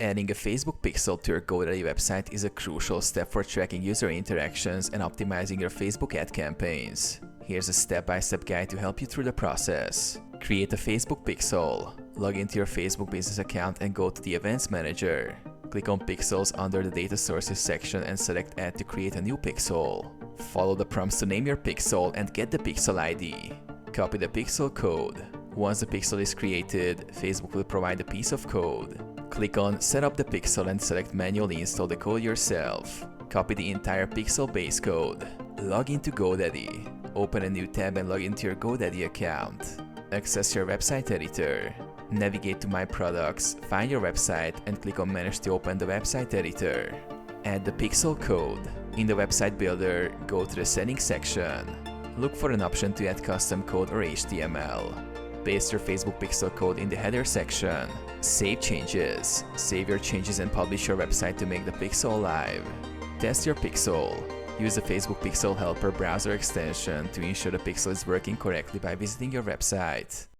Adding a Facebook pixel to your GoDaddy website is a crucial step for tracking user interactions and optimizing your Facebook ad campaigns. Here's a step-by-step guide to help you through the process. Create a Facebook pixel. Log into your Facebook business account and go to the Events Manager. Click on Pixels under the Data Sources section and select Add to create a new pixel. Follow the prompts to name your pixel and get the pixel ID. Copy the pixel code. Once the pixel is created, Facebook will provide a piece of code. Click on Set up the pixel and select Manually install the code yourself. Copy the entire pixel base code. Log into GoDaddy. Open a new tab and log into your GoDaddy account. Access your website editor. Navigate to My Products, find your website, and click on Manage to open the website editor. Add the pixel code. In the website builder, go to the Settings section. Look for an option to add custom code or HTML. Paste your Facebook pixel code in the header section. Save changes. Save your changes and publish your website to make the pixel live. Test your pixel. Use the Facebook Pixel Helper browser extension to ensure the pixel is working correctly by visiting your website.